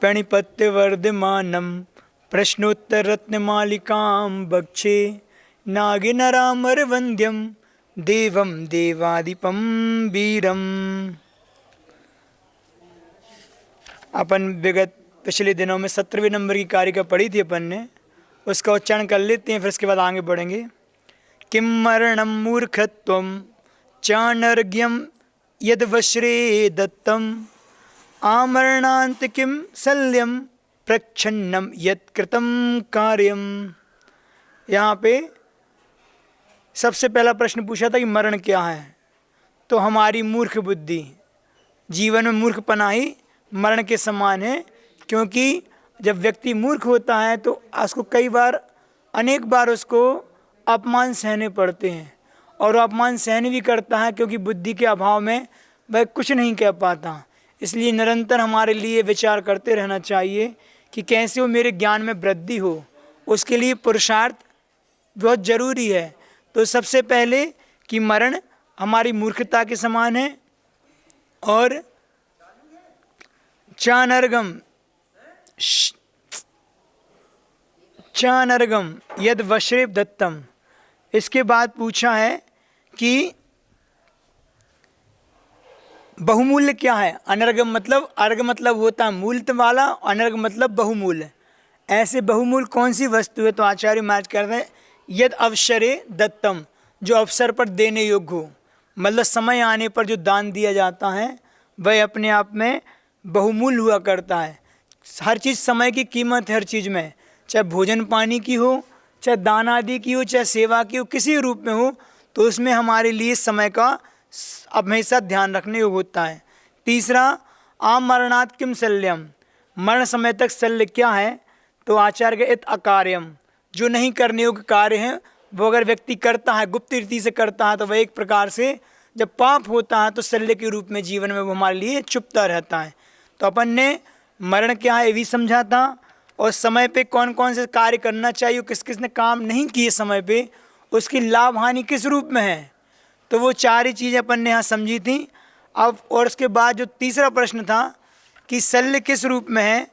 प्रणिपत्यवर्धमानं प्रश्नोत्तररत्नमालिकां भक्षे नागिनरामरवन्द्यं देवं देवादिपं वीरम। अपन विगत पिछले दिनों में 17वें नंबर की कारिका पढ़ी थी अपन ने, उसका उच्चारण कर लेते हैं, फिर उसके बाद आगे बढ़ेंगे। किं मरणं मूर्खत्वं चानर्घ्यं यद्वश्रे दत्तम् आमरणान्त किं शल्यं प्रच्छन्नं यत्कृतं कार्यम। यहाँ पे सबसे पहला प्रश्न पूछा था कि मरण क्या है, तो हमारी मूर्ख बुद्धि, जीवन में मूर्खपना ही मरण के समान है। क्योंकि जब व्यक्ति मूर्ख होता है तो उसको कई बार, अनेक बार उसको अपमान सहने पड़ते हैं, और वो अपमान सहन भी करता है क्योंकि बुद्धि के अभाव में वह कुछ नहीं कह पाता। इसलिए निरंतर हमारे लिए विचार करते रहना चाहिए कि कैसे वो मेरे ज्ञान में वृद्धि हो, उसके लिए पुरुषार्थ बहुत जरूरी है। तो सबसे पहले कि मरण हमारी मूर्खता के समान है, और चानर्गम यद वश्रेव दत्तम। इसके बाद पूछा है कि बहुमूल्य क्या है। अनर्गम मतलब, अर्घ मतलब होता है मूल्य वाला, अनर्घ मतलब बहुमूल्य। ऐसे बहुमूल्य कौन सी वस्तु है, तो आचार्य महाराज कहते हैं यद अवसरे दत्तम, जो अवसर पर देने योग्य हो, मतलब समय आने पर जो दान दिया जाता है वह अपने आप में बहुमूल्य हुआ करता है। हर चीज़ समय की कीमत है, हर चीज़ में, चाहे भोजन पानी की हो, चाहे दान आदि की हो, चाहे सेवा की हो, किसी रूप में हो, तो उसमें हमारे लिए समय का हमेशा ध्यान रखने योग्य होता है। तीसरा, आम मरणात् किम शल्यम, मरण समय तक शल्य क्या है, तो आचार्य के इत अकार्यम, जो नहीं करने योग्य कार्य है वो अगर व्यक्ति करता है, गुप्त रीति से करता है, तो वह एक प्रकार से जब पाप होता है तो शल्य के रूप में जीवन में वो हमारे लिए चुपता रहता है। तो अपन ने मरण क्या है ये भी समझा था, और समय पे कौन कौन से कार्य करना चाहिए, किस किस ने काम नहीं किए समय पे, उसकी लाभ हानि किस रूप में है, तो वो चार ही चीज़ें अपन ने यहाँ समझी थी। अब और उसके बाद जो तीसरा प्रश्न था कि शल्य किस रूप में है,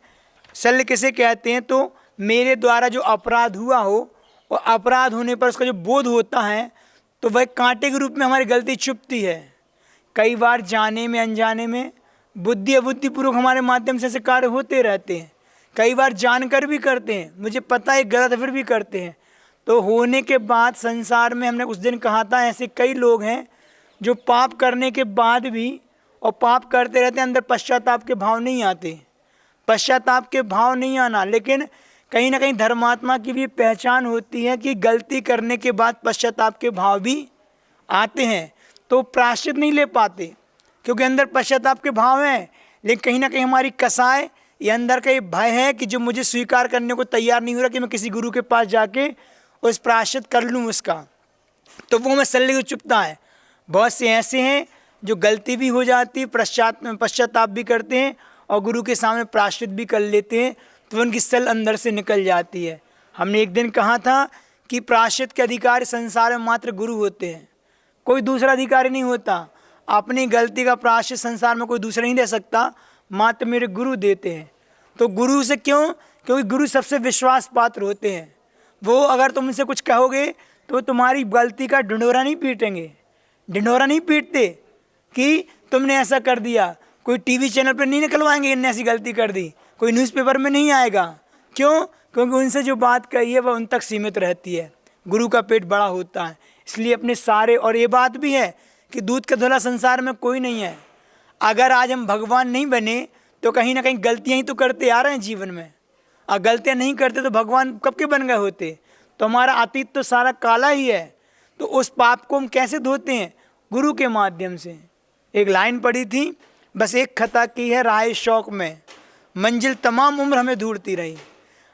शल्य किसे कहते हैं, तो मेरे द्वारा जो अपराध हुआ हो, और अपराध होने पर उसका जो बोध होता है, तो वह कांटे के रूप में हमारी गलती चुभती है। कई बार जाने में अनजाने में बुद्धि अबुद्धिपूर्वक हमारे माध्यम से ऐसे कार्य होते रहते हैं, कई बार जानकर भी करते हैं, मुझे पता है गलत है फिर भी करते हैं। तो होने के बाद संसार में, हमने उस दिन कहा था, ऐसे कई लोग हैं जो पाप करने के बाद भी, और पाप करते रहते हैं, अंदर पश्चाताप के भाव नहीं आते। पश्चाताप के भाव नहीं आना, लेकिन कहीं ना कहीं धर्मात्मा की भी पहचान होती है कि गलती करने के बाद पश्चाताप के भाव भी आते हैं, तो प्रायश्चित नहीं ले पाते क्योंकि अंदर पश्चाताप के भाव हैं। लेकिन कहीं ना कहीं हमारी कसाय, ये अंदर का ये भय है कि जो मुझे स्वीकार करने को तैयार नहीं हो रहा कि मैं किसी गुरु के पास जाके उस प्रायश्चित कर लूँ उसका, तो वो हमें शल्य को चुभता है। बहुत से ऐसे हैं जो गलती भी हो जाती है, पश्चाताप भी करते हैं, और गुरु के सामने प्रायश्चित भी कर लेते हैं, तो उनकी सल अंदर से निकल जाती है। हमने एक दिन कहा था कि प्रायश्चित के अधिकारी संसार में मात्र गुरु होते हैं, कोई दूसरा अधिकारी नहीं होता। अपनी गलती का प्रायश्चित संसार में कोई दूसरा नहीं दे सकता, मात्र मेरे गुरु देते हैं। तो गुरु से क्यों? क्योंकि गुरु सबसे विश्वास पात्र होते हैं। वो अगर तुम उनसे कुछ कहोगे तो तुम्हारी गलती का ढिंढोरा नहीं पीटेंगे, ढिंढोरा नहीं पीटते कि तुमने ऐसा कर दिया। कोई टीवी चैनल पर नहीं निकलवाएंगे इनने ऐसी गलती कर दी, कोई न्यूज़पेपर में नहीं आएगा। क्यों? क्योंकि उनसे जो बात कही है वह उन तक सीमित रहती है। गुरु का पेट बड़ा होता है, इसलिए अपने सारे, और ये बात भी है कि दूध का धुला संसार में कोई नहीं है। अगर आज हम भगवान नहीं बने तो कहीं ना कहीं गलतियाँ ही तो करते आ रहे हैं जीवन में, और गलतियाँ नहीं करते तो भगवान कब के बन गए होते। तो हमारा अतीत तो सारा काला ही है, तो उस पाप को हम कैसे धोते हैं? गुरु के माध्यम से। एक लाइन पढ़ी थी, बस एक खता की है राह शौक में, मंजिल तमाम उम्र हमें ढूंढती रही।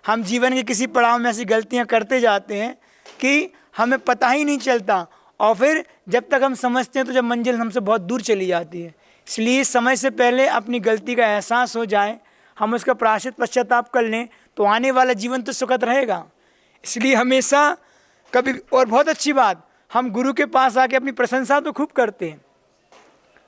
हम जीवन के किसी पड़ाव में ऐसी गलतियां करते जाते हैं कि हमें पता ही नहीं चलता, और फिर जब तक हम समझते हैं तो जब मंजिल हमसे बहुत दूर चली जाती है। इसलिए समय से पहले अपनी गलती का एहसास हो जाए, हम उसका प्रायश्चित पश्चाताप कर लें, तो आने वाला जीवन तो सुखद रहेगा। इसलिए हमेशा कभी, और बहुत अच्छी बात, हम गुरु के पास आके अपनी प्रशंसा तो खूब करते हैं,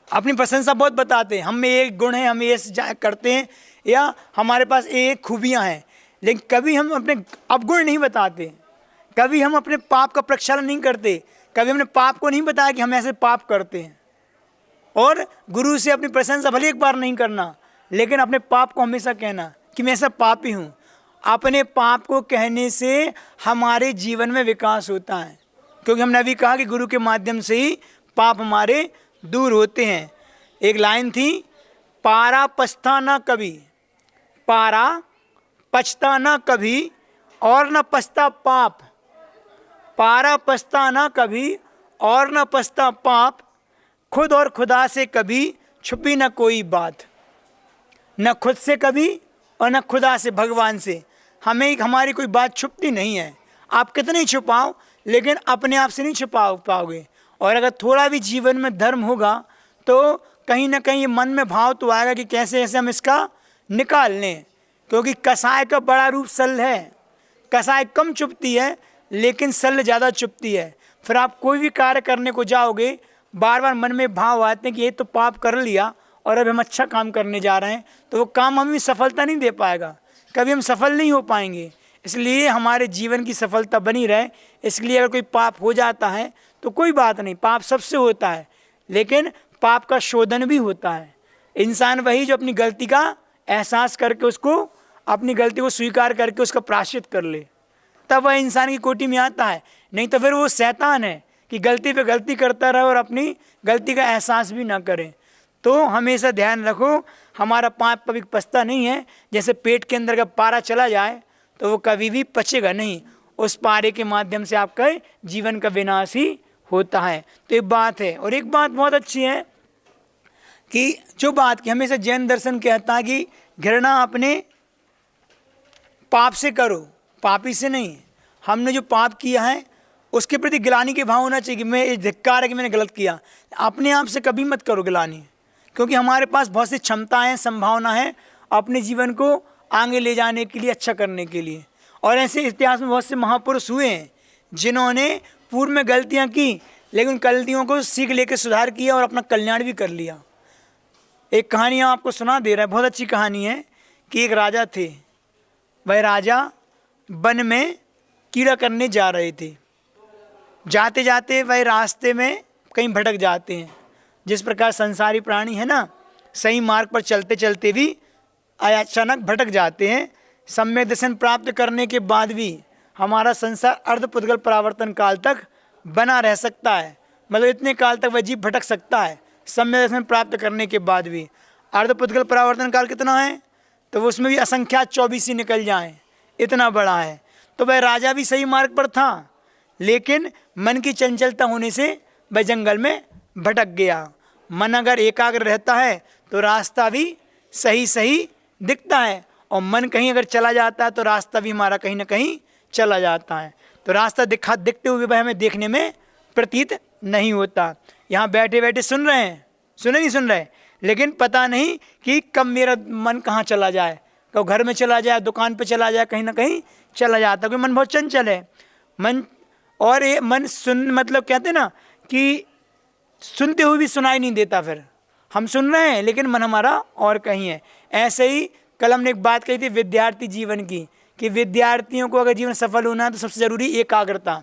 अपनी प्रशंसा बहुत बताते हैं, हम में एक गुण है, हम ये करते हैं, या हमारे पास ये खूबियाँ हैं, लेकिन कभी हम अपने अवगुण नहीं बताते, कभी हम अपने पाप का प्रक्षालन नहीं करते, कभी हमने पाप को नहीं बताया कि हम ऐसे पाप करते हैं। और गुरु से अपनी प्रशंसा भले एक बार नहीं करना, लेकिन अपने पाप को हमेशा कहना कि मैं ऐसा पापी हूँ। अपने पाप को कहने से हमारे जीवन में विकास होता है, क्योंकि हमने अभी कहा कि गुरु के माध्यम से ही पाप हमारे दूर होते हैं। एक लाइन थी, पारा पछता ना कभी, पारा पछता ना कभी और न पछता पाप, पारा पछता ना कभी और न पछता पाप, खुद और खुदा से कभी छुपी न कोई बात। न खुद से कभी और न खुदा से, भगवान से हमें हमारी कोई बात छुपती नहीं है। आप कितने ही छुपाओ, लेकिन अपने आप से नहीं छुपा पाओगे। और अगर थोड़ा भी जीवन में धर्म होगा तो कहीं ना कहीं ये मन में भाव तो आएगा कि कैसे ऐसे हम इसका निकाल लें, क्योंकि कसाय का बड़ा रूप सल है। कसाय कम चुपती है, लेकिन सल ज़्यादा चुपती है। फिर आप कोई भी कार्य करने को जाओगे, बार बार मन में भाव आते हैं कि ये तो पाप कर लिया और अब हम अच्छा काम करने जा रहे हैं, तो वो काम हमें सफलता नहीं दे पाएगा, कभी हम सफल नहीं हो पाएंगे। इसलिए हमारे जीवन की सफलता बनी रहे, इसलिए अगर कोई पाप हो जाता है तो कोई बात नहीं, पाप सबसे होता है, लेकिन पाप का शोधन भी होता है। इंसान वही जो अपनी गलती का एहसास करके उसको, अपनी गलती को स्वीकार करके उसका प्रायश्चित कर ले, तब वह इंसान की कोटि में आता है। नहीं तो फिर वो शैतान है कि गलती पे गलती करता रहे और अपनी गलती का एहसास भी ना करे। तो हमेशा ध्यान रखो, हमारा पाप कभी पछता नहीं है। जैसे पेट के अंदर का पारा चला जाए तो वो कभी भी पचेगा नहीं, उस पारे के माध्यम से आपका जीवन का विनाश ही होता है। तो एक बात है। और एक बात बहुत अच्छी है कि जो बात की हमेशा जैन दर्शन कहता है कि घृणा अपने पाप से करो, पापी से नहीं। हमने जो पाप किया है उसके प्रति गिलानी के भाव होना चाहिए कि मैं, धिक्कार है कि मैंने गलत किया। अपने आप से कभी मत करो गिलानी, क्योंकि हमारे पास बहुत सी क्षमताएं, संभावना है अपने जीवन को आगे ले जाने के लिए, अच्छा करने के लिए। और ऐसे इतिहास में बहुत से महापुरुष हुए हैं जिन्होंने पूर्व में गलतियां की, लेकिन गलतियों को सीख लेकर सुधार किया और अपना कल्याण भी कर लिया। एक कहानी आपको सुना दे रहा है, बहुत अच्छी कहानी है कि एक राजा थे। वह राजा वन में कीड़ा करने जा रहे थे। जाते जाते वह रास्ते में कहीं भटक जाते हैं। जिस प्रकार संसारी प्राणी है ना, सही मार्ग पर चलते चलते भी अचानक भटक जाते हैं। सम्यक दर्शन प्राप्त करने के बाद भी हमारा संसार अर्धपुद्गल परावर्तन काल तक बना रह सकता है, मतलब इतने काल तक वह जीव भटक सकता है सम्यक दर्शन प्राप्त करने के बाद भी। अर्धपुद्गल परावर्तन काल कितना है, तो उसमें भी असंख्यात 24 ही निकल जाएं, इतना बड़ा है। तो वह राजा भी सही मार्ग पर था, लेकिन मन की चंचलता होने से वह जंगल में भटक गया। मन अगर एकाग्र रहता है तो रास्ता भी सही सही दिखता है, और मन कहीं अगर चला जाता है तो रास्ता भी हमारा कहीं ना कहीं चला जाता है। तो रास्ता दिखते हुए वह हमें देखने में प्रतीत नहीं होता। यहाँ बैठे बैठे सुन रहे हैं, सुने नहीं सुन रहे, लेकिन पता नहीं कि कब मेरा मन कहाँ चला जाए, कब घर में चला जाए, दुकान पे चला जाए, कहीं ना कहीं चला जाता है, क्योंकि मन बहुत चंचल है। मन और ये मन सुन, मतलब कहते हैं ना कि सुनते हुए भी सुनाई नहीं देता। फिर हम सुन रहे हैं लेकिन मन हमारा और कहीं है। ऐसे ही कल हमने एक बात कही थी विद्यार्थी जीवन की, कि विद्यार्थियों को अगर जीवन सफल होना है तो सबसे ज़रूरी एकाग्रता।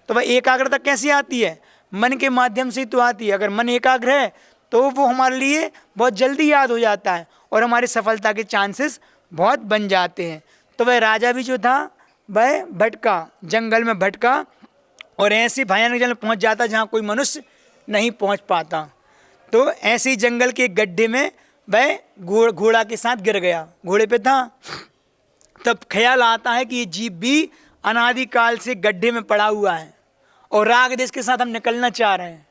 तो वह एकाग्रता कैसे आती है, मन के माध्यम से तो आती है। अगर मन एकाग्र है तो वो हमारे लिए बहुत जल्दी याद हो जाता है और हमारी सफलता के चांसेस बहुत बन जाते हैं। तो वह राजा भी जो था वह भटका, जंगल में भटका, और ऐसे भयानक जंगल पहुंच जाता जहां कोई मनुष्य नहीं पहुंच पाता। तो ऐसे ही जंगल के गड्ढे में वह घोड़ा के साथ गिर गया, घोड़े पे था। तब ख्याल आता है कि ये जीव भी अनादिकाल से गड्ढे में पड़ा हुआ है और राग देश के साथ हम निकलना चाह रहे हैं।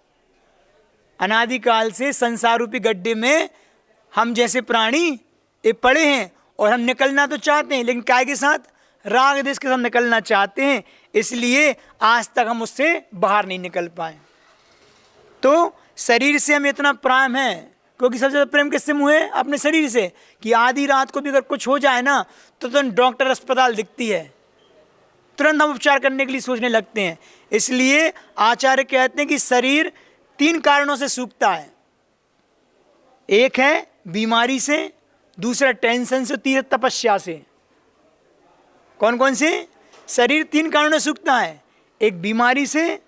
अनादिकाल से संसार रूपी गड्ढे में हम जैसे प्राणी ये पड़े हैं और हम निकलना तो चाहते हैं, लेकिन काय के साथ, राग देश के साथ निकलना चाहते हैं। इसलिए आज तक हम उससे बाहर नहीं निकल पाए। तो शरीर से हम इतना प्रेम है, क्योंकि सबसे ज़्यादा प्रेम किससे मुँह है, अपने शरीर से, कि आधी रात को भी अगर कुछ हो जाए ना तो तुरंत डॉक्टर, अस्पताल दिखती है, तुरंत हम उपचार करने के लिए सोचने लगते हैं। इसलिए आचार्य कहते हैं कि शरीर 3 कारणों से सूखता है। एक है बीमारी से, दूसरा टेंशन से, तीसरा तपस्या से। कौन कौन से? शरीर 3 कारणों से सूखता है, एक बीमारी से,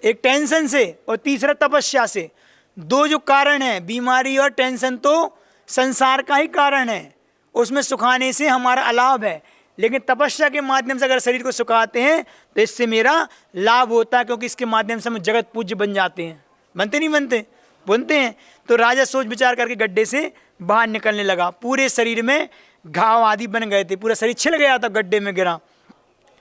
एक टेंशन से और तीसरा तपस्या से। 2 जो कारण हैं, बीमारी और टेंशन, तो संसार का ही कारण है, उसमें सुखाने से हमारा अलाभ है। लेकिन तपस्या के माध्यम से अगर शरीर को सुखाते हैं तो इससे मेरा लाभ होता है, क्योंकि इसके माध्यम से हम जगत पूज्य बन जाते हैं। बनते नहीं बनते? बनते हैं। तो राजा सोच विचार करके गड्ढे से बाहर निकलने लगा। पूरे शरीर में घाव आदि बन गए थे, पूरा शरीर छिल गया था, गड्ढे में गिरा।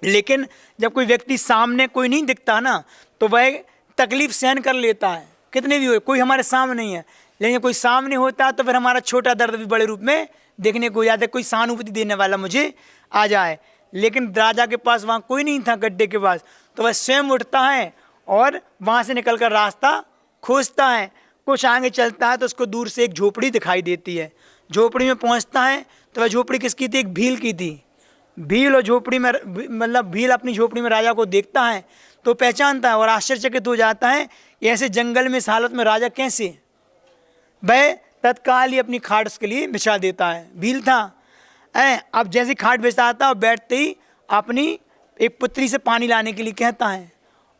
लेकिन जब कोई व्यक्ति सामने कोई नहीं दिखता ना, तो वह तकलीफ सहन कर लेता है, कितने भी हो। कोई हमारे सामने नहीं है, लेकिन कोई सामने होता है तो फिर हमारा छोटा दर्द भी बड़े रूप में देखने को जाता है, कोई सहानुभूति देने वाला मुझे आ जाए। लेकिन राजा के पास वहाँ कोई नहीं था, गड्ढे के पास, तो वह स्वयं उठता है और वहाँ से निकलकर रास्ता खोजता है। कुछ आगे चलता है तो उसको दूर से एक झोपड़ी दिखाई देती है। झोपड़ी में पहुँचता है तो वह झोपड़ी किसकी थी? एक भील की थी। भील और झोपड़ी में, मतलब भील अपनी झोपड़ी में राजा को देखता है तो पहचानता है और आश्चर्यचकित हो जाता है, ऐसे जंगल में इस हालत में राजा कैसे? वह तत्काल ही अपनी खाट उसके लिए बिछा देता है। भील था। अब जैसे खाट बिछाता और बैठते ही अपनी एक पुत्री से पानी लाने के लिए कहता है,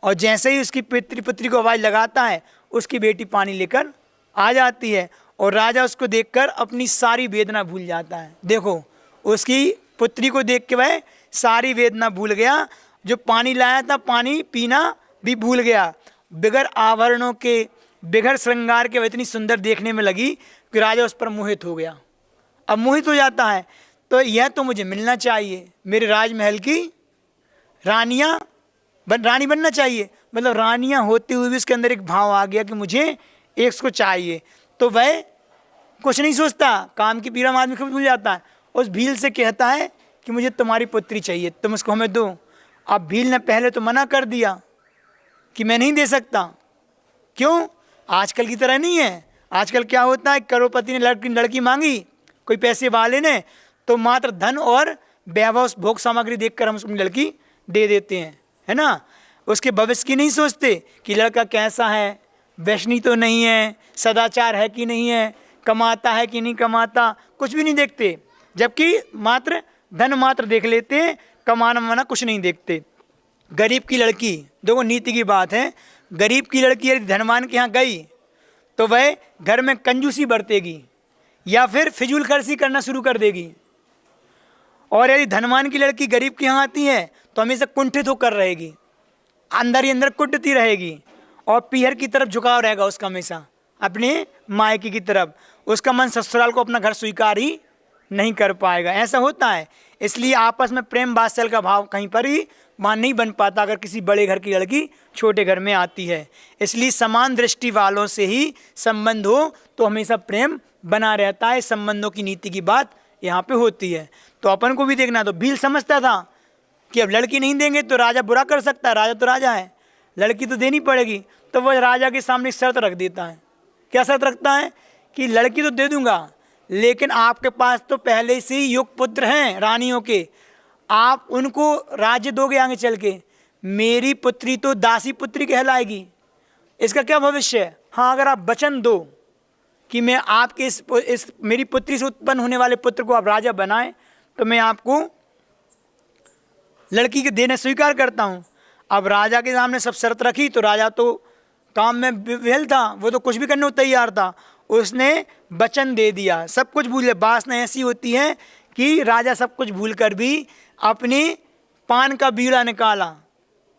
और जैसे ही उसकी पुत्री को आवाज़ लगाता है, उसकी बेटी पानी लेकर आ जाती है और राजा उसको देखकर अपनी सारी वेदना भूल जाता है। देखो, उसकी पुत्री को देख के वह सारी वेदना भूल गया, जो पानी लाया था पानी पीना भी भूल गया। बिगर आभरणों के, बिगर श्रृंगार के वह इतनी सुंदर देखने में लगी कि राजा उस पर मोहित हो गया। अब मोहित हो जाता है तो यह तो मुझे मिलना चाहिए, मेरे राजमहल की रानियाँ रानी बनना चाहिए। मतलब रानियाँ होते हुए भी उसके अंदर एक भाव आ गया कि मुझे एक को चाहिए। तो वह कुछ नहीं सोचता, काम की पीड़ा में आदमी खुद भूल जाता है। उस भील से कहता है कि मुझे तुम्हारी पुत्री चाहिए, तुम उसको हमें दो। अब भील ने पहले तो मना कर दिया कि मैं नहीं दे सकता। क्यों? आजकल की तरह नहीं है। आजकल क्या होता है, करोड़पति ने लड़की मांगी, कोई पैसे वाले ने, तो मात्र धन और वैभव भोग सामग्री देखकर हम उसको लड़की दे देते हैं, है ना। उसके भविष्य की नहीं सोचते कि लड़का कैसा है, वैष्णी तो नहीं है, सदाचार है कि नहीं है, कमाता है कि नहीं कमाता, कुछ भी नहीं देखते। जबकि मात्र धन मात्र देख लेते हैं, कमाना माना कुछ नहीं देखते। गरीब की लड़की, देखो नीति की बात है, गरीब की लड़की यदि धनवान के यहाँ गई तो वह घर में कंजूसी बरतेगी या फिर फिजूल खर्ची करना शुरू कर देगी। और यदि धनवान की लड़की गरीब के यहाँ आती है तो हमेशा कुंठित होकर रहेगी, अंदर ही अंदर कुटती रहेगी और पीहर की तरफ झुकाव रहेगा उसका, हमेशा अपने मायके की तरफ। उसका मन ससुराल को अपना घर स्वीकार ही नहीं कर पाएगा। ऐसा होता है। इसलिए आपस में प्रेम वात्सल्य का भाव कहीं पर ही वहाँ नहीं बन पाता अगर किसी बड़े घर की लड़की छोटे घर में आती है। इसलिए समान दृष्टि वालों से ही संबंध हो तो हमेशा प्रेम बना रहता है। संबंधों की नीति की बात यहाँ पे होती है। तो अपन को भी देखना। तो भील समझता था कि अब लड़की नहीं देंगे तो राजा बुरा कर सकता है, राजा तो राजा है, लड़की तो देनी पड़ेगी। तो वह राजा के सामने शर्त रख देता है। क्या शर्त रखता है? कि लड़की तो दे दूंगा, लेकिन आपके पास तो पहले से ही युग पुत्र हैं रानियों के, आप उनको राज्य दोगे आगे चल के, मेरी पुत्री तो दासी पुत्री कहलाएगी, इसका क्या भविष्य है? हाँ, अगर आप वचन दो कि मैं आपके इस मेरी पुत्री से उत्पन्न होने वाले पुत्र को आप राजा बनाएं तो मैं आपको लड़की के देने स्वीकार करता हूँ। अब राजा के सामने सब शर्त रखी तो राजा तो काम में विफल था, वो तो कुछ भी करने को तैयार था। उसने वचन दे दिया, सब कुछ भूल गया। वासना ऐसी होती है कि राजा सब कुछ भूल कर भी अपने पान का बीड़ा निकाला,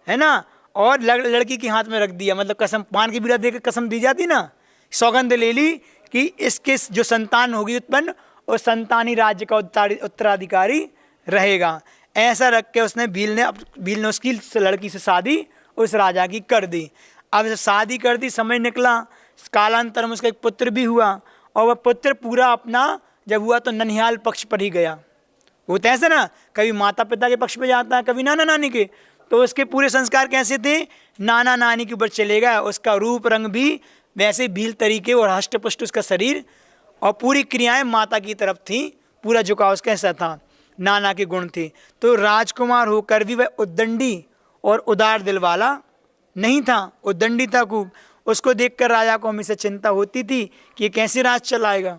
है ना, और लड़की के हाथ में रख दिया। मतलब कसम, पान की बीड़ा देकर कसम दी जाती ना, सौगंध ले ली कि इसके जो संतान होगी उत्पन्न और संतान ही राज्य का उत्तराधिकारी रहेगा। ऐसा रख के उसने भील ने उसकी लड़की से शादी उस राजा की कर दी। अब शादी कर दी, समय निकला, कालांतर में उसका एक पुत्र भी हुआ और वह पुत्र पूरा अपना जब हुआ तो ननिहाल पक्ष पर ही गया। होता है ऐसा ना, कभी माता पिता के पक्ष पे जाता है, कभी नाना नानी के। तो उसके पूरे संस्कार कैसे थे? नाना नानी के ऊपर चले गया। उसका रूप रंग भी वैसे भील तरीके और हष्टपुष्ट उसका शरीर और पूरी क्रियाएं माता की तरफ थी, पूरा झुकाव उसका ऐसा था, नाना के गुण थे। तो राजकुमार होकर भी वह उद्दंडी और उदार दिल वाला नहीं था, उद्दंडी था खूब। उसको देखकर राजा को हमेशा चिंता होती थी कि ये कैसे राज चलाएगा,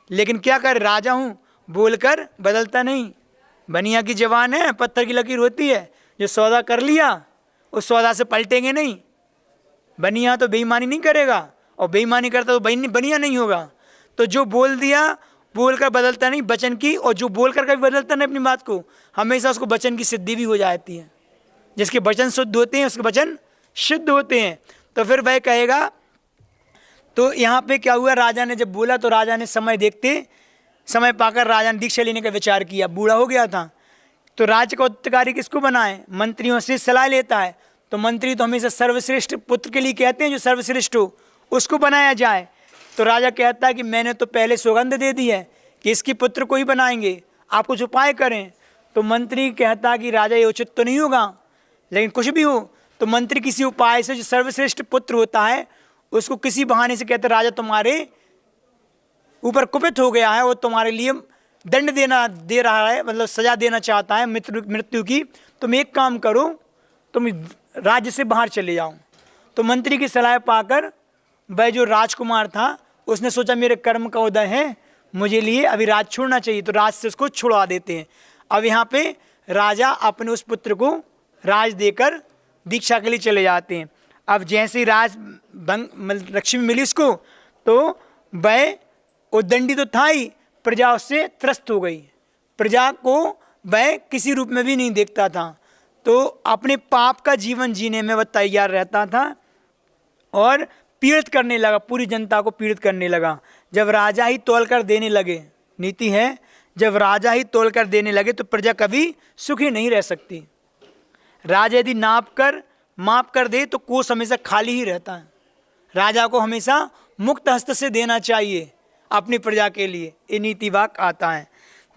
लेकिन क्या करे, राजा हूँ, बोलकर बदलता नहीं। बनिया की जवान है, पत्थर की लकीर होती है। जो सौदा कर लिया उस सौदा से पलटेंगे नहीं। बनिया तो बेईमानी नहीं करेगा, और बेईमानी करता तो बनिया नहीं होगा। तो जो बोल दिया, बोलकर बदलता नहीं वचन की, और जो बोलकर कभी बदलता नहीं अपनी बात को, हमेशा उसको वचन की सिद्धि भी हो जाती है। जिसके वचन शुद्ध होते हैं उसके वचन शुद्ध होते हैं। तो फिर वह कहेगा, तो यहाँ पे क्या हुआ, राजा ने जब बोला तो राजा ने समय पाकर राजा ने दीक्षा लेने का विचार किया। बूढ़ा हो गया था, तो राज्य का उत्तराधिकारी किसको बनाए, मंत्रियों से सलाह लेता है। तो मंत्री तो हमेशा सर्वश्रेष्ठ पुत्र के लिए कहते हैं, जो सर्वश्रेष्ठ हो उसको बनाया जाए। तो राजा कहता है कि मैंने तो पहले सौगंध दे दी है कि इसकी पुत्र को ही बनाएंगे, आप कुछ उपाय करें। तो मंत्री कहता कि राजा ये उचित तो नहीं होगा, लेकिन कुछ भी हो तो मंत्री किसी उपाय से जो सर्वश्रेष्ठ पुत्र होता है उसको किसी बहाने से कहते, राजा तुम्हारे ऊपर कुपित हो गया है, वो तुम्हारे लिए दंड दे रहा है, मतलब सजा देना चाहता है मृत्यु की। तुम एक काम करो, तुम राज्य से बाहर चले जाओ। तो मंत्री की सलाह पाकर वह जो राजकुमार था उसने सोचा मेरे कर्म का उदय है, मुझे लिए अभी राज छोड़ना चाहिए, तो राज से उसको छुड़वा देते हैं। अब यहाँ पे राजा अपने उस पुत्र को राज देकर दीक्षा के लिए चले जाते हैं। अब जैसे ही लक्ष्मी मिली उसको, तो वह उद्दंडी तो था ही, प्रजा उससे त्रस्त हो गई। प्रजा को वह किसी रूप में भी नहीं देखता था, तो अपने पाप का जीवन जीने में वह तैयार रहता था और पीड़ित करने लगा, पूरी जनता को पीड़ित करने लगा। जब राजा ही तोल कर देने लगे, नीति है, जब राजा ही तोल कर देने लगे तो प्रजा कभी सुखी नहीं रह सकती। राजा यदि माप कर दे तो कोष हमेशा खाली ही रहता है। राजा को हमेशा मुक्त हस्त से देना चाहिए अपनी प्रजा के लिए, ये नीति वाक्य आता है।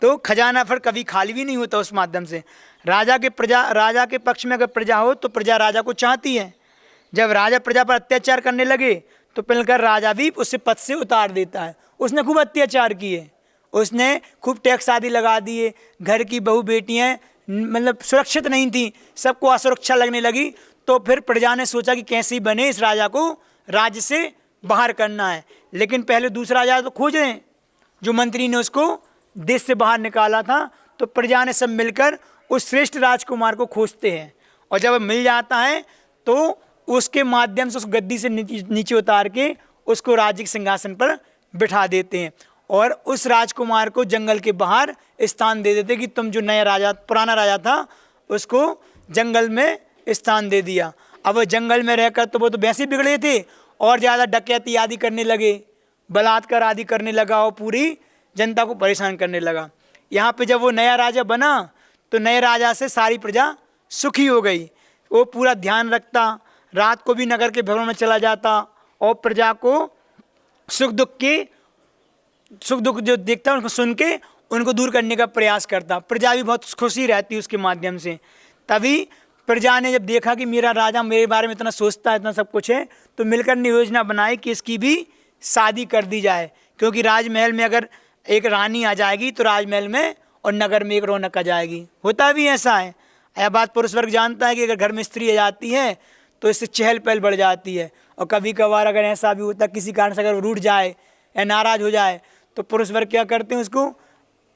तो खजाना फिर कभी खाली भी नहीं होता उस माध्यम से। राजा के पक्ष में अगर प्रजा हो तो प्रजा राजा को चाहती है। जब राजा प्रजा पर अत्याचार करने लगे तो पिलकर राजा भी उससे पद से उतार देता है। उसने खूब अत्याचार किए, उसने खूब टैक्स आदि लगा दिए, घर की बहू बेटियां मतलब सुरक्षित नहीं थी, सबको असुरक्षा लगने लगी। तो फिर प्रजा ने सोचा कि कैसे बने इस राजा को राज्य से बाहर करना है, लेकिन पहले दूसरा राजा तो खोज रहे हैं जो मंत्री ने उसको देश से बाहर निकाला था। तो प्रजा ने सब मिलकर उस श्रेष्ठ राजकुमार को खोजते हैं, और जब मिल जाता है तो उसके माध्यम से उस गद्दी से नीचे उतार के उसको राज्य के सिंहासन पर बिठा देते हैं, और उस राजकुमार को जंगल के बाहर स्थान दे देते कि तुम जो नया राजा, पुराना राजा था, उसको जंगल में स्थान दे दिया। अब वो जंगल में रहकर तो वो तो वैसे बिगड़े थे, और ज़्यादा डकैती आदि करने लगे, बलात्कार आदि करने लगा, और पूरी जनता को परेशान करने लगा। यहाँ पे जब वो नया राजा बना तो नए राजा से सारी प्रजा सुखी हो गई। वो पूरा ध्यान रखता, रात को भी नगर के भवन में चला जाता, और प्रजा को सुख दुख जो देखता उनको सुन के उनको दूर करने का प्रयास करता। प्रजा भी बहुत खुशी रहती उसके माध्यम से। तभी प्रजा ने जब देखा कि मेरा राजा मेरे बारे में इतना सोचता है, इतना सब कुछ है, तो मिलकर ने योजना बनाई कि इसकी भी शादी कर दी जाए, क्योंकि राजमहल में अगर एक रानी आ जाएगी तो राजमहल में और नगर में एक रौनक आ जाएगी। होता भी ऐसा है, यह बात पुरुष वर्ग जानता है कि अगर घर में स्त्री आ जाती है तो इससे चहल पहल बढ़ जाती है। और कभी कभार अगर ऐसा भी होता है किसी कारण से अगर रूठ जाए या नाराज हो जाए तो पुरुष वर्ग क्या करते हैं, उसको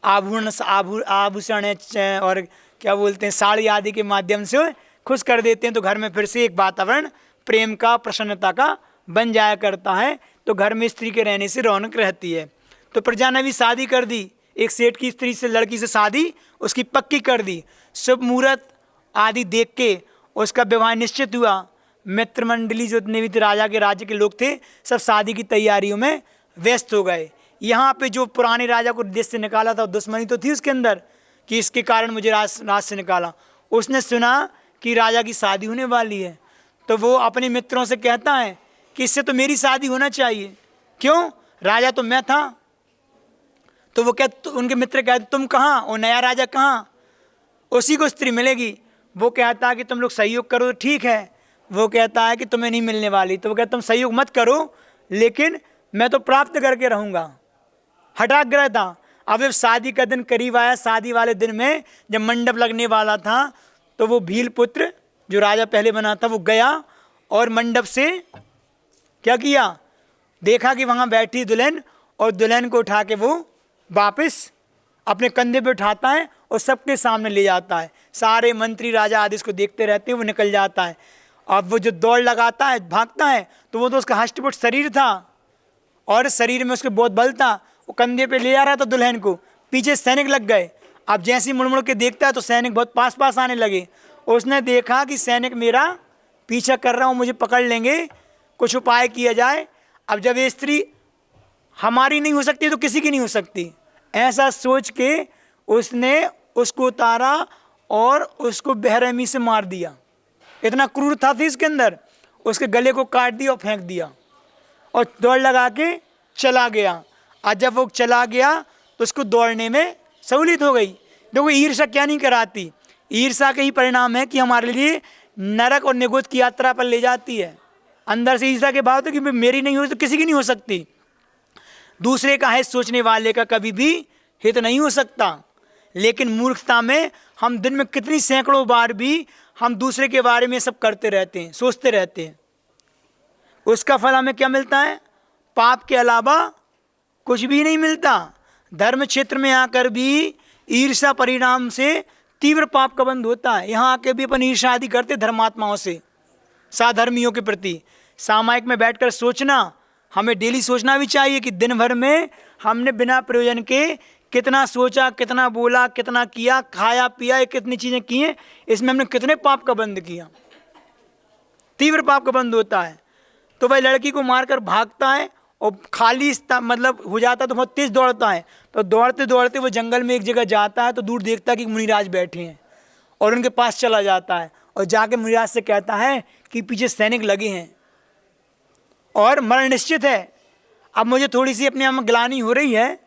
आभूषण और क्या बोलते हैं साड़ी आदि के माध्यम से खुश कर देते हैं। तो घर में फिर से एक वातावरण प्रेम का, प्रसन्नता का बन जाया करता है। तो घर में स्त्री के रहने से रौनक रहती है। तो प्रजा ने भी शादी कर दी, एक सेठ की स्त्री से, लड़की से शादी उसकी पक्की कर दी। शुभ मुहूर्त आदि देख के उसका विवाह निश्चित हुआ। मित्र मंडली जितने भी थे, राजा के राज्य के लोग थे, सब शादी की तैयारियों में व्यस्त हो गए। यहाँ पे जो पुराने राजा को देश से निकाला था, दुश्मनी तो थी उसके अंदर कि इसके कारण मुझे राज से निकाला। उसने सुना कि राजा की शादी होने वाली है, तो वो अपने मित्रों से कहता है कि इससे तो मेरी शादी होना चाहिए, क्यों, राजा तो मैं था। तो वो उनके मित्र कहते तुम कहाँ, वो नया राजा कहाँ, उसी को स्त्री मिलेगी। वो कहता है कि तुम लोग सहयोग करो तो ठीक है, वो कहता है कि तुम्हें नहीं मिलने वाली। तो वो कहता तुम सहयोग मत करो, लेकिन मैं तो प्राप्त करके रहूँगा। हठाग्रह था। अब जब शादी का दिन करीब आया, शादी वाले दिन में जब मंडप लगने वाला था, तो वो भील पुत्र जो राजा पहले बना था वो गया और मंडप से क्या किया, देखा कि वहाँ बैठी दुल्हन और दुल्हन को उठा के वो वापस अपने कंधे पे उठाता है और सबके सामने ले जाता है। सारे मंत्री राजा आदि इसको देखते रहते हैं, वो निकल जाता है। अब वो जो दौड़ लगाता है, भागता है, तो वो तो उसका हष्टपुष्ट शरीर था और शरीर में उसके बहुत बल था। वो कंधे पे ले जा रहा था दुल्हन को, पीछे सैनिक लग गए। अब जैसे ही मुड़ मुड़ के देखता है तो सैनिक बहुत पास पास आने लगे। उसने देखा कि सैनिक मेरा पीछा कर रहा हूँ, मुझे पकड़ लेंगे, कुछ उपाय किया जाए। अब जब ये स्त्री हमारी नहीं हो सकती तो किसी की नहीं हो सकती, ऐसा सोच के उसने उसको उतारा और उसको बेरहमी से मार दिया। इतना क्रूरता थी इसके अंदर, उसके गले को काट दिया और फेंक दिया और दौड़ लगा के चला गया। और जब वो चला गया तो उसको दौड़ने में सहूलियत हो गई। देखो ईर्ष्या क्या नहीं कराती, ईर्ष्या के ही परिणाम है कि हमारे लिए नरक और निगुत की यात्रा पर ले जाती है। अंदर से ईर्ष्या के भाव तो कि मेरी नहीं हो तो किसी की नहीं हो सकती। दूसरे का हित सोचने वाले का कभी भी हित नहीं हो सकता। लेकिन मूर्खता में हम दिन में कितनी सैकड़ों बार भी हम दूसरे के बारे में सब करते रहते हैं, सोचते रहते हैं। उसका फल हमें क्या मिलता है? पाप के अलावा कुछ भी नहीं मिलता। धर्म क्षेत्र में आकर भी ईर्ष्या परिणाम से तीव्र पाप का बंध होता है। यहाँ आके भी अपन ईर्ष्या आदि करते धर्मात्माओं से, साधर्मियों के प्रति। सामायिक में बैठकर सोचना, हमें डेली सोचना भी चाहिए कि दिन भर में हमने बिना प्रयोजन के कितना सोचा, कितना बोला, कितना किया, खाया पिया, कितनी चीज़ें की हैं, इसमें हमने कितने पाप का बंध किया। तीव्र पाप का बंध होता है। तो वह लड़की को मारकर भागता है और खाली मतलब हो जाता है तो बहुत तेज दौड़ता है। तो दौड़ते दौड़ते वो जंगल में एक जगह जाता है तो दूर देखता है कि मुनिराज बैठे हैं और उनके पास चला जाता है और जाके मुनिराज से कहता है कि पीछे सैनिक लगे हैं और मरण निश्चित है। अब मुझे थोड़ी सी अपने आप में ग्लानि हो रही है,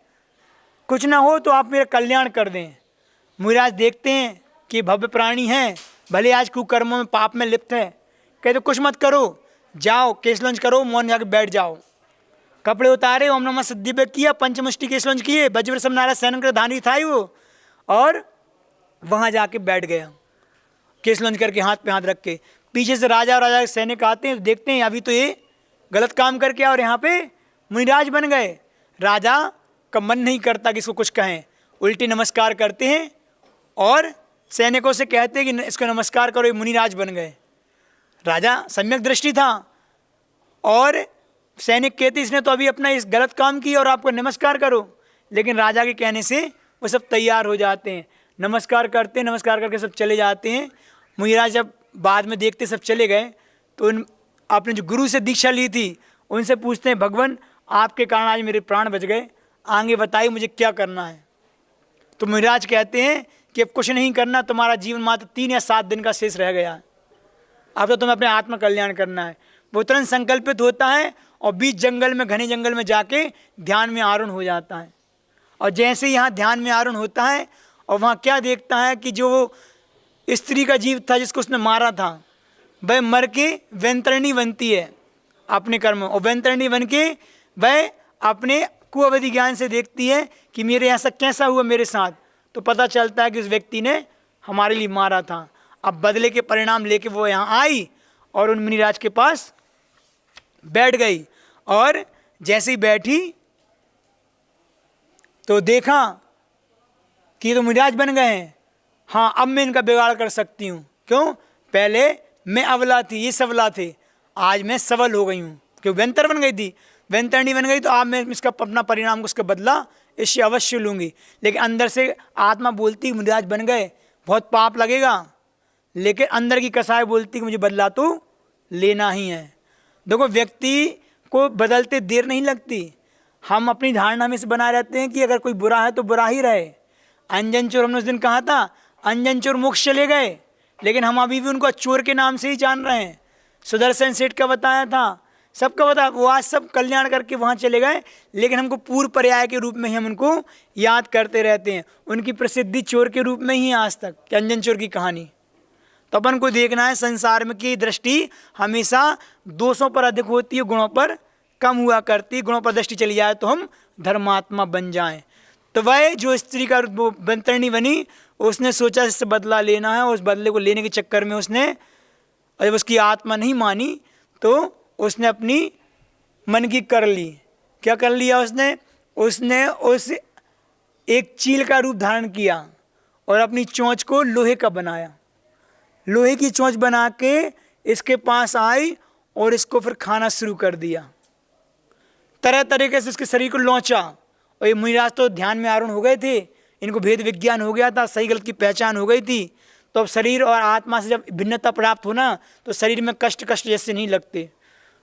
कुछ ना हो तो आप मेरा कल्याण कर दें। मुनिराज देखते हैं कि भव्य प्राणी हैं, भले आज कुकर्मों में पाप में लिप्त है। कहते कुछ मत करो, जाओ केशलंज करो, मौन जाके बैठ जाओ। कपड़े उतारे, ओम नमः सिद्धि किया, पंचमुष्टि केशलंज किए, वज्र सब नारा सैनन कर धानी था ही वो, और वहाँ जाके बैठ गया केशलंज करके हाथ पे हाथ रख के। पीछे से राजा और राजा के सैनिक आते हैं, देखते हैं अभी तो ये गलत काम करके और यहाँ पे मुनिराज बन गए। राजा का मन नहीं करता कि इसको कुछ कहें, उल्टी नमस्कार करते हैं और सैनिकों से कहते हैं कि इसको नमस्कार करो, ये मुनिराज बन गए। राजा सम्यक दृष्टि था और सैनिक कहते इसने तो अभी अपना इस गलत काम किया और आपको नमस्कार करो। लेकिन राजा के कहने से वो सब तैयार हो जाते हैं, नमस्कार करते हैं, नमस्कार करके सब चले जाते हैं। मुनिराज जब बाद में देखते सब चले गए तो उन आपने जो गुरु से दीक्षा ली थी उनसे पूछते हैं, भगवान आपके कारण आज मेरे प्राण बच गए, आगे बताइए मुझे क्या करना है। तो मुनिराज कहते हैं कि अब कुछ नहीं करना, तुम्हारा जीवन मात्र 3 या 7 दिन का शेष रह गया है, अब तो तुम्हें अपने आत्म कल्याण करना है। वो तुरंत संकल्पित होता है और बीच जंगल में, घने जंगल में जाके ध्यान में आरूढ़ हो जाता है। और जैसे यहाँ ध्यान में आरूढ़ होता है और वहाँ क्या देखता है कि जो स्त्री का जीव था जिसको उसने मारा था, वह मर के वैतरणी बनती है अपने कर्म, और वैतरणी बन के वह अपने कुअवधि ज्ञान से देखती है कि मेरे ऐसा कैसा हुआ मेरे साथ। तो पता चलता है कि उस व्यक्ति ने हमारे लिए मारा था। अब बदले के परिणाम लेके वो यहाँ आई और उन मुनिराज के पास बैठ गई। और जैसे ही बैठी तो देखा कि ये तो मुनिराज बन गए हैं। हाँ, अब मैं इनका बिगाड़ कर सकती हूँ। क्यों? पहले मैं अबला थी, ये सबला थे, आज मैं सबल हो गई हूँ, क्यों व्यंतर बन गई थी, व्यंतरणी बन गई। तो अब मैं इसका अपना परिणाम, उसका बदला इससे अवश्य लूँगी। लेकिन अंदर से आत्मा बोलती मुनिराज बन गए, बहुत पाप लगेगा, लेकिन अंदर की कसाई बोलती कि मुझे बदला तो लेना ही है। देखो, व्यक्ति को बदलते देर नहीं लगती। हम अपनी धारणा में से बनाए रहते हैं कि अगर कोई बुरा है तो बुरा ही रहे। अंजन चोर, हमने उस दिन कहा था अंजन चोर मोक्ष चले गए, लेकिन हम अभी भी उनको चोर के नाम से ही जान रहे हैं। सुदर्शन सेठ का बताया था, सबका बताया, वो आज सब कल्याण करके वहाँ चले गए, लेकिन हमको पूर्व पर्याय के रूप में ही हम उनको याद करते रहते हैं। उनकी प्रसिद्धि चोर के रूप में ही आज तक, कि अंजन चोर की कहानी। तो अपन को देखना है संसार में की दृष्टि हमेशा दोषों पर अधिक होती है, गुणों पर कम हुआ करती है। गुणों पर दृष्टि चली जाए तो हम धर्मात्मा बन जाएं। तो वह जो स्त्री का वैतरणी बनी, उसने सोचा इससे बदला लेना है, और उस बदले को लेने के चक्कर में उसने, जब उसकी आत्मा नहीं मानी तो उसने अपनी मन की कर ली। क्या कर लिया उसने? उसने उस एक चील का रूप धारण किया और अपनी चोंच को लोहे का बनाया, लोहे की चोंच बना के इसके पास आई और इसको फिर खाना शुरू कर दिया। तरह तरीके से इसके शरीर को लौचा। और ये मुनिराज तो ध्यान में आरूढ़ हो गए थे, इनको भेद विज्ञान हो गया था, सही गलत की पहचान हो गई थी। तो अब शरीर और आत्मा से जब भिन्नता प्राप्त हो ना, तो शरीर में कष्ट जैसे नहीं लगते।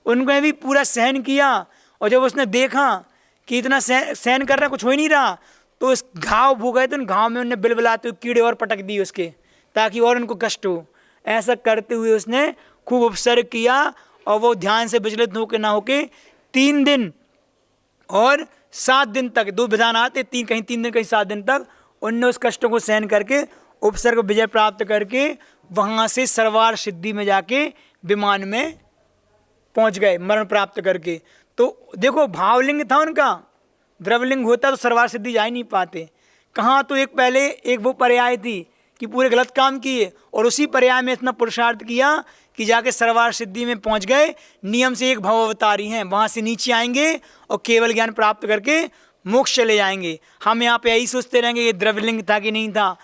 उनको भी पूरा सहन किया। और जब उसने देखा कि इतना सहन कर रहा, कुछ हो ही नहीं रहा, तो उस घाव भो गए थे, उन घाव में उन्हें बिलबिलाते हुए कीड़े और पटक दिए उसके, ताकि और उनको कष्ट हो। ऐसा करते हुए उसने खूब उपसर्ग किया और वो ध्यान से विचलित होके ना होके 3 दिन और 7 दिन तक, 2 विधान आते, कहीं 3 दिन कहीं 7 दिन तक उनने उस कष्टों को सहन करके उपसर्ग विजय प्राप्त करके वहाँ से सरवार सिद्धि में जाके विमान में पहुँच गए, मरण प्राप्त करके। तो देखो भावलिंग था उनका, द्रवलिंग होता तो सरवार सिद्धि जा ही नहीं पाते। कहाँ तो एक पहले एक वो पर्याय थी कि पूरे गलत काम किए और उसी पर्याय में इतना पुरुषार्थ किया कि जाके सरवार सिद्धि में पहुंच गए। नियम से एक भव अवतारी हैं, वहाँ से नीचे आएंगे और केवल ज्ञान प्राप्त करके मोक्ष चले जाएंगे। हम यहाँ पे यही सोचते रहेंगे ये द्रव्यलिंग था कि नहीं था।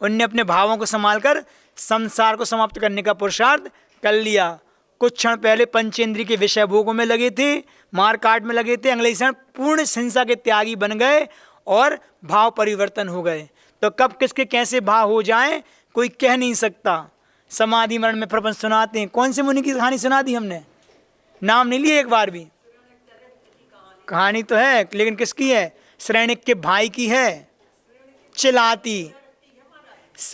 उनने अपने भावों को संभाल कर संसार को समाप्त करने का पुरुषार्थ कर लिया। कुछ क्षण पहले पंचेंद्रिय के विषय भोगों में लगे थे, मार काट में लगे थे, अगले क्षण पूर्ण हिंसा के त्यागी बन गए और भाव परिवर्तन हो गए। तो कब किसके कैसे भाव हो जाएं कोई कह नहीं सकता। समाधि मरण में प्रपंच सुनाते हैं। कौन से मुनि की कहानी सुना दी हमने? नाम नहीं लिए एक बार भी। कहानी तो है लेकिन किसकी है? श्रेणिक के भाई की है, चिलाती।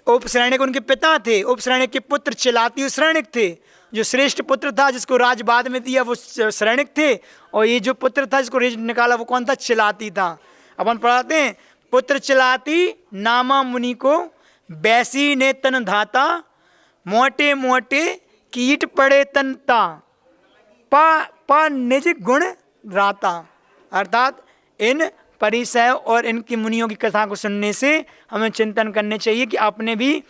उपश्रेणिक उनके पिता थे, उपश्रेणिक के पुत्र चिलाती श्रेणिक थे। जो श्रेष्ठ पुत्र था जिसको राज बाद में दिया वो श्रेणिक थे, और ये जो पुत्र था जिसको रेज निकाला वो कौन था? चिलाती था। अपन पढ़ाते हैं, पुत्र चिलाती नामा मुनि को बैसी ने तन धाता, मोटे मोटे कीट पड़े तनता, पा निज गुण राता। अर्थात इन परिसय और इनकी मुनियों की कथा को सुनने से हमें चिंतन करने चाहिए कि अपने भी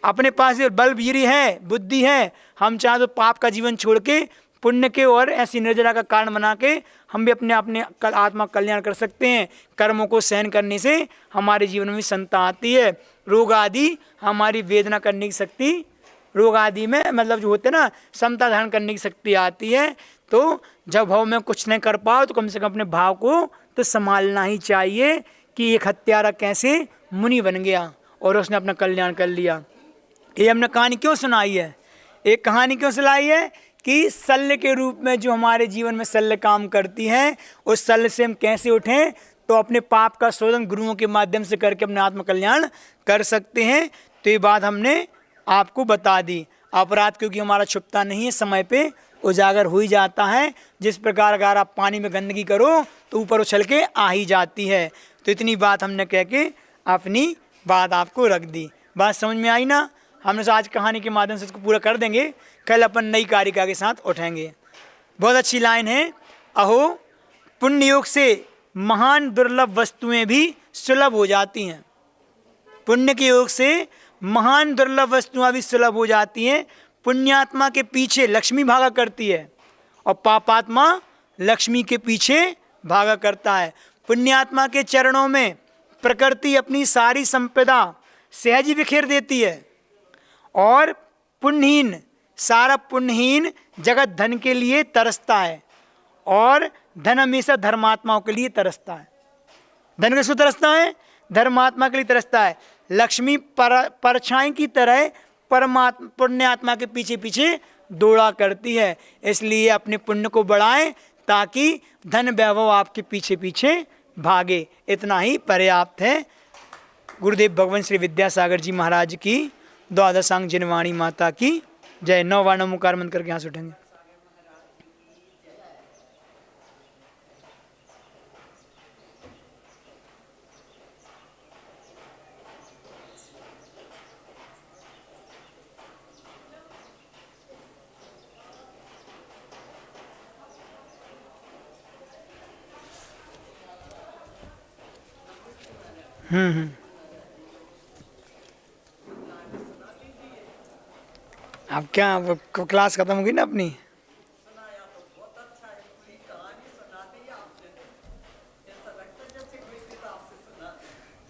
अपने पास बल वीर्य है, बुद्धि है, हम चाहे तो पाप का जीवन छोड़ के पुण्य के और ऐसी निर्जरा का कारण बना के हम भी अपने अपने आत्मा कल्याण कर सकते हैं। कर्मों को सहन करने से हमारे जीवन में समता आती है। रोग आदि हमारी वेदना करने की शक्ति, रोग आदि में मतलब जो होते हैं ना, समता धारण करने की शक्ति आती है। तो जब भाव में कुछ नहीं कर पाओ तो कम से कम अपने भाव को तो संभालना ही चाहिए कि एक हत्यारा कैसे मुनि बन गया और उसने अपना कल्याण कर लिया। ये हमने कहानी क्यों सुनाई है? एक कहानी क्यों सुनाई है कि शल्य के रूप में जो हमारे जीवन में शल्य काम करती है, उस शल्य से हम कैसे उठें तो अपने पाप का शोधन गुरुओं के माध्यम से करके अपने आत्म कल्याण कर सकते हैं। तो ये बात हमने आपको बता दी। अपराध क्योंकि हमारा छुपता नहीं है, समय पे उजागर हो ही जाता है। जिस प्रकार अगर आप पानी में गंदगी करो तो ऊपर उछल के आ ही जाती है। तो इतनी बात हमने कह के अपनी बात आपको रख दी। बात समझ में आई ना? हमने तो आज कहानी के माध्यम से इसको पूरा कर देंगे, कल अपन नई कारिका के साथ उठेंगे। बहुत अच्छी लाइन है, अहो पुण्य योग से महान दुर्लभ वस्तुएं भी सुलभ हो जाती हैं। पुण्य के योग से महान दुर्लभ वस्तुएं भी सुलभ हो जाती हैं। पुण्यात्मा के पीछे लक्ष्मी भागा करती है और पापात्मा लक्ष्मी के पीछे भागा करता है। पुण्यात्मा के चरणों में प्रकृति अपनी सारी संपदा सहज ही बिखेर देती है और पुण्यहीन, सारा पुण्यहीन जगत धन के लिए तरसता है और धन हमेशा धर्मात्माओं के लिए तरसता है। धन किसको तरसता है? धर्मात्मा के लिए तरसता है। लक्ष्मी परछाई की तरह परमात्मा पुण्यात्मा के पीछे पीछे दौड़ा करती है। इसलिए अपने पुण्य को बढ़ाएं ताकि धन वैभव आपके पीछे पीछे भागे। इतना ही पर्याप्त है। गुरुदेव भगवान श्री विद्यासागर जी महाराज की द्वादशांग जिनवाणी माता की जय। 9 बार नमोकार मंत्र करके यहाँ से उठेंगे। अब क्या क्लास खत्म होगी ना अपनी?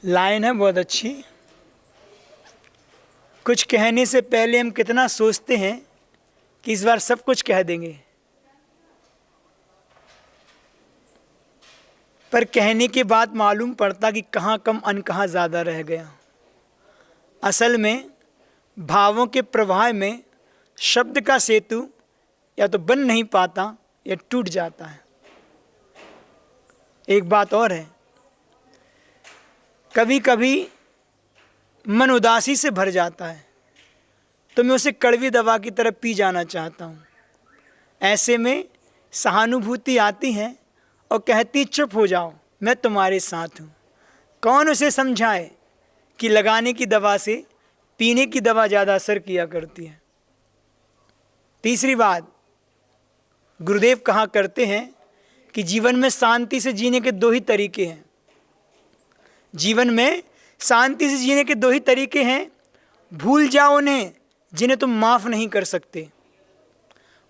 लाइन है बहुत अच्छी। कुछ कहने से पहले हम कितना सोचते हैं कि इस बार सब कुछ कह देंगे, पर कहने के बाद मालूम पड़ता कि कहाँ कम अन कहाँ ज़्यादा रह गया। असल में भावों के प्रवाह में शब्द का सेतु या तो बन नहीं पाता या टूट जाता है। एक बात और है, कभी कभी मन उदासी से भर जाता है तो मैं उसे कड़वी दवा की तरह पी जाना चाहता हूँ। ऐसे में सहानुभूति आती है और कहती चुप हो जाओ, मैं तुम्हारे साथ हूँ। कौन उसे समझाए कि लगाने की दवा से पीने की दवा ज़्यादा असर किया करती है। तीसरी बात, गुरुदेव कहा करते हैं कि जीवन में शांति से जीने के दो ही तरीके हैं। जीवन में शांति से जीने के दो ही तरीके हैं। भूल जाओ उन्हें जिन्हें तुम माफ़ नहीं कर सकते,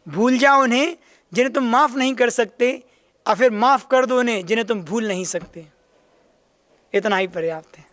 भूल जाओ उन्हें जिन्हें तुम माफ़ नहीं कर सकते, और फिर माफ़ कर दो उन्हें जिन्हें तुम भूल नहीं सकते। इतना ही पर्याप्त है।